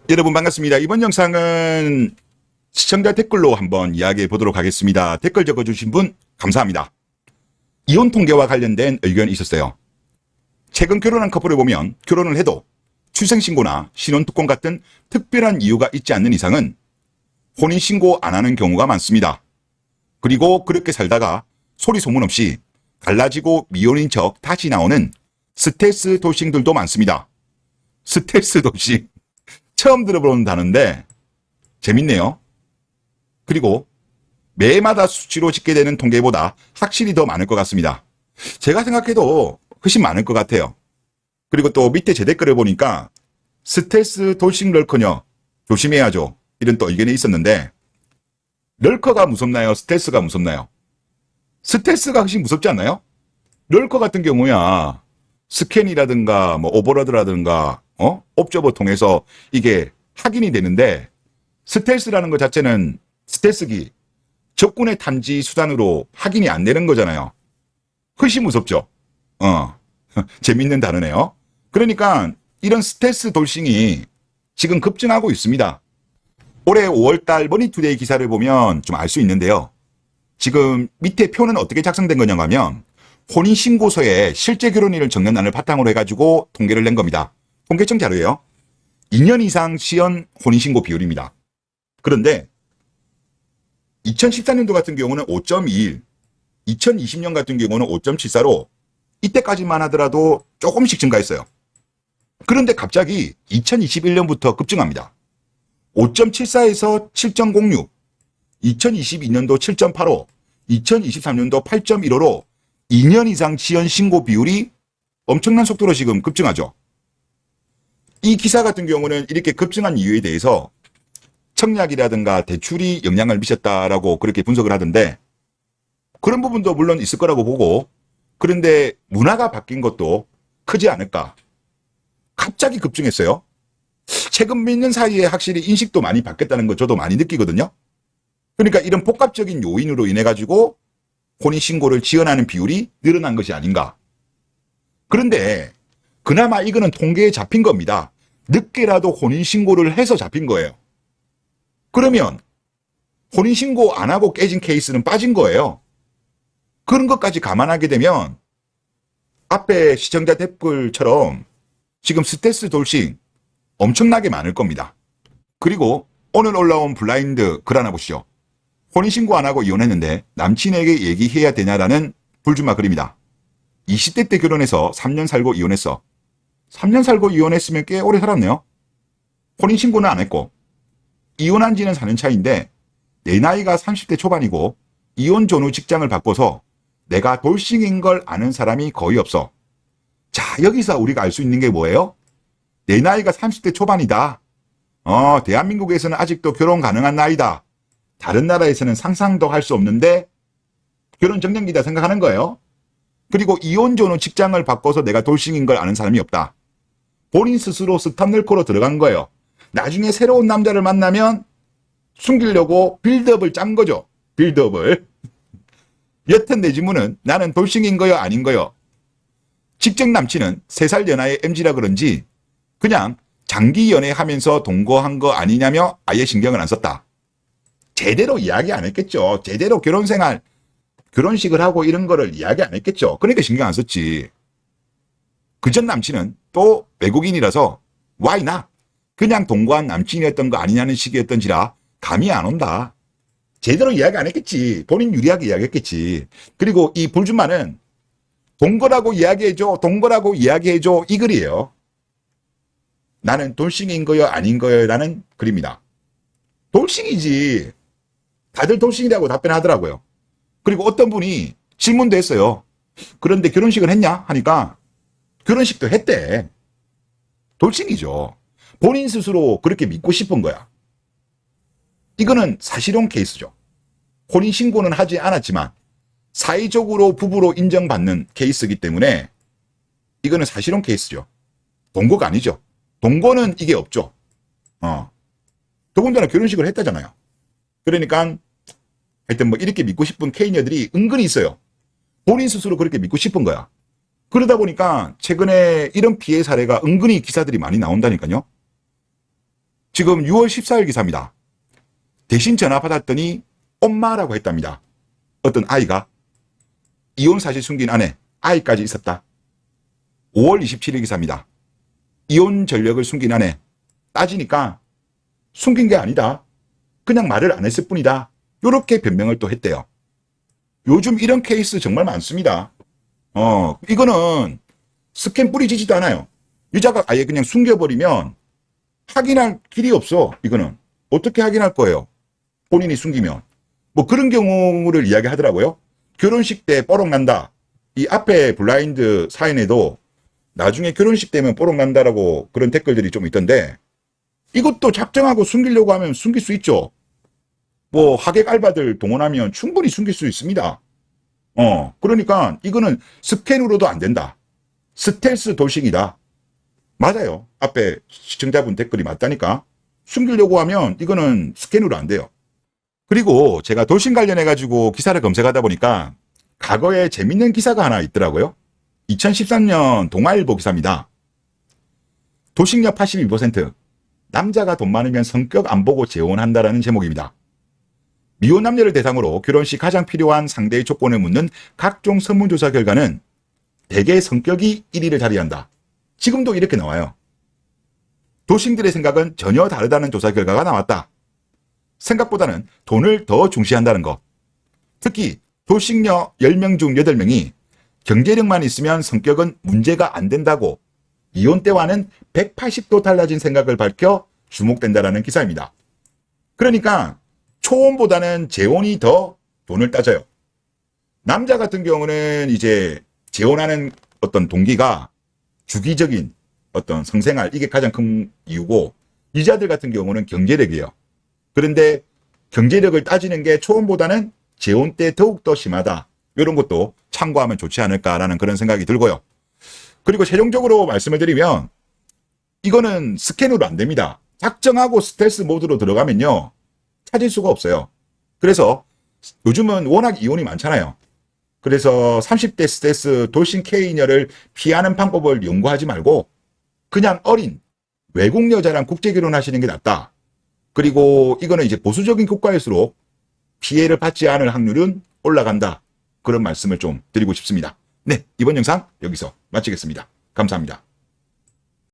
여러분 반갑습니다. 이번 영상은 시청자 댓글로 한번 이야기해 보도록 하겠습니다. 댓글 적어주신 분 감사합니다. 이혼 통계와 관련된 의견이 있었어요. 최근 결혼한 커플을 보면 결혼을 해도 출생신고나 신혼특권 같은 특별한 이유가 있지 않는 이상은 혼인신고 안 하는 경우가 많습니다. 그리고 그렇게 살다가 소리 소문 없이 갈라지고 미혼인 척 다시 나오는 스텔스 돌싱들도 많습니다. 스텔스 돌싱. 처음 들어보는 단어인데 재밌네요. 그리고 매마다 수치로 짓게 되는 통계보다 확실히 더 많을 것 같습니다. 제가 생각해도 훨씬 많을 것 같아요. 그리고 또 밑에 제 댓글을 보니까 스텔스 돌싱 럴커녀 조심해야죠. 이런 또 의견이 있었는데 럴커가 무섭나요? 스텔스가 무섭나요? 스텔스가 훨씬 무섭지 않나요? 럴커 같은 경우야 스캔이라든가 뭐 오버로드라든가 옵저버 통해서 이게 확인이 되는데 스텔스라는 것 자체는 스텔스기 적군의 탐지 수단으로 확인이 안 되는 거잖아요. 훨씬 무섭죠. 재밌는 단어네요. 그러니까 이런 스텔스 돌싱이 지금 급증하고 있습니다. 올해 5월달 머니투데이 기사를 보면 좀 알 수 있는데요. 지금 밑에 표는 어떻게 작성된 거냐고 하면 혼인신고서에 실제 결혼일을 적는 을 바탕으로 해가지고 통계를 낸 겁니다. 통계청 자료예요. 2년 이상 시연 혼인신고 비율입니다. 그런데 2014년도 같은 경우는 5.21, 2020년 같은 경우는 5.74로 이때까지만 하더라도 조금씩 증가했어요. 그런데 갑자기 2021년부터 급증합니다. 5.74에서 7.06, 2022년도 7.85, 2023년도 8.15로 2년 이상 지연 신고 비율이 엄청난 속도로 지금 급증하죠. 이 기사 같은 경우는 이렇게 급증한 이유에 대해서 청약이라든가 대출이 영향을 미쳤다라고 그렇게 분석을 하던데 그런 부분도 물론 있을 거라고 보고 그런데 문화가 바뀐 것도 크지 않을까. 갑자기 급증했어요. 최근 몇 년 사이에 확실히 인식도 많이 바뀌었다는 거 저도 많이 느끼거든요. 그러니까 이런 복합적인 요인으로 인해 가지고 혼인신고를 지연하는 비율이 늘어난 것이 아닌가. 그런데 그나마 이거는 통계에 잡힌 겁니다. 늦게라도 혼인신고를 해서 잡힌 거예요. 그러면 혼인신고 안 하고 깨진 케이스는 빠진 거예요. 그런 것까지 감안하게 되면 앞에 시청자 댓글처럼 지금 스텔스 돌싱 엄청나게 많을 겁니다. 그리고 오늘 올라온 블라인드 글 하나 보시죠. 혼인신고 안 하고 이혼했는데 남친에게 얘기해야 되냐라는 불주마 글입니다. 20대 때 결혼해서 3년 살고 이혼했어. 3년 살고 이혼했으면 꽤 오래 살았네요. 혼인신고는 안 했고 이혼한 지는 4년 차인데 내 나이가 30대 초반이고 이혼 전후 직장을 바꿔서 내가 돌싱인 걸 아는 사람이 거의 없어. 자, 여기서 우리가 알 수 있는 게 뭐예요? 내 나이가 30대 초반이다. 대한민국에서는 아직도 결혼 가능한 나이다. 다른 나라에서는 상상도 할 수 없는데 결혼 정년기다 생각하는 거예요. 그리고 이혼 전후 직장을 바꿔서 내가 돌싱인 걸 아는 사람이 없다. 본인 스스로 스탑널코로 들어간 거예요. 나중에 새로운 남자를 만나면 숨기려고 빌드업을 짠 거죠. 빌드업을. 여튼 내 질문은 나는 돌싱인 거요 아닌 거요. 직장 남친은 3살 연하의 MZ라 그런지 그냥 장기 연애하면서 동거한 거 아니냐며 아예 신경을 안 썼다. 제대로 이야기 안 했겠죠. 제대로 결혼생활, 결혼식을 하고 이런 거를 이야기 안 했겠죠. 그러니까 신경 안 썼지. 그 전 남친은 또 외국인이라서 why not? 그냥 동거한 남친이었던 거 아니냐는 식이었던지라 감이 안 온다. 제대로 이야기 안 했겠지. 본인 유리하게 이야기했겠지. 그리고 이 불주마는 동거라고 이야기해줘. 동거라고 이야기해줘. 이 글이에요. 나는 돌싱인 거요 아닌 거요 라는 글입니다. 돌싱이지. 다들 돌싱이라고 답변하더라고요. 그리고 어떤 분이 질문도 했어요. 그런데 결혼식을 했냐? 하니까 결혼식도 했대. 돌싱이죠. 본인 스스로 그렇게 믿고 싶은 거야. 이거는 사실혼 케이스죠. 혼인신고는 하지 않았지만 사회적으로 부부로 인정받는 케이스이기 때문에 이거는 사실혼 케이스죠. 동거가 아니죠. 동거는 이게 없죠. 더군다나 결혼식을 했다잖아요. 그러니까 하여튼 뭐 이렇게 믿고 싶은 K녀들이 은근히 있어요. 본인 스스로 그렇게 믿고 싶은 거야. 그러다 보니까 최근에 이런 피해 사례가 은근히 기사들이 많이 나온다니까요. 지금 6월 14일 기사입니다. 대신 전화 받았더니 엄마라고 했답니다. 어떤 아이가 이혼 사실 숨긴 아내, 아이까지 있었다. 5월 27일 기사입니다. 이혼 전력을 숨긴 아내, 따지니까 숨긴 게 아니다. 그냥 말을 안 했을 뿐이다. 요렇게 변명을 또 했대요. 요즘 이런 케이스 정말 많습니다. 이거는 스캔 뿌리지지도 않아요. 유자가 아예 그냥 숨겨버리면 확인할 길이 없어. 이거는 어떻게 확인할 거예요? 본인이 숨기면. 뭐 그런 경우를 이야기하더라고요. 결혼식 때 뽀록 난다. 이 앞에 블라인드 사연에도 나중에 결혼식 때면 뽀록 난다라고 그런 댓글들이 좀 있던데, 이것도 작정하고 숨기려고 하면 숨길 수 있죠. 뭐 하객 알바들 동원하면 충분히 숨길 수 있습니다. 그러니까 이거는 스캔으로도 안 된다. 스텔스 돌싱이다. 맞아요. 앞에 시청자분 댓글이 맞다니까. 숨기려고 하면 이거는 스캔으로 안 돼요. 그리고 제가 돌싱 관련해가지고 기사를 검색하다 보니까 과거에 재밌는 기사가 하나 있더라고요. 2013년 동아일보 기사입니다. 돌싱력 82%, 남자가 돈 많으면 성격 안 보고 재혼한다라는 제목입니다. 미혼 남녀를 대상으로 결혼 시 가장 필요한 상대의 조건을 묻는 각종 설문조사 결과는 대개 성격이 1위를 자리한다. 지금도 이렇게 나와요. 돌싱들의 생각은 전혀 다르다는 조사 결과가 나왔다. 생각보다는 돈을 더 중시한다는 것. 특히 돌싱녀 10명 중 8명이 경제력만 있으면 성격은 문제가 안 된다고 이혼 때와는 180도 달라진 생각을 밝혀 주목된다라는 기사입니다. 그러니까 초혼보다는 재혼이 더 돈을 따져요. 남자 같은 경우는 이제 재혼하는 어떤 동기가 주기적인 어떤 성생활, 이게 가장 큰 이유고, 여자들 같은 경우는 경제력이에요. 그런데 경제력을 따지는 게 초혼보다는 재혼 때 더욱더 심하다. 이런 것도 참고하면 좋지 않을까라는 그런 생각이 들고요. 그리고 최종적으로 말씀을 드리면 이거는 스캔으로 안 됩니다. 작정하고 스텔스 모드로 들어가면요, 찾을 수가 없어요. 그래서 요즘은 워낙 이혼이 많잖아요. 그래서 30대 스텔스 돌싱 K녀를 피하는 방법을 연구하지 말고 그냥 어린 외국 여자랑 국제 결혼하시는 게 낫다. 그리고 이거는 이제 보수적인 국가일수록 피해를 받지 않을 확률은 올라간다. 그런 말씀을 좀 드리고 싶습니다. 네, 이번 영상 여기서 마치겠습니다. 감사합니다.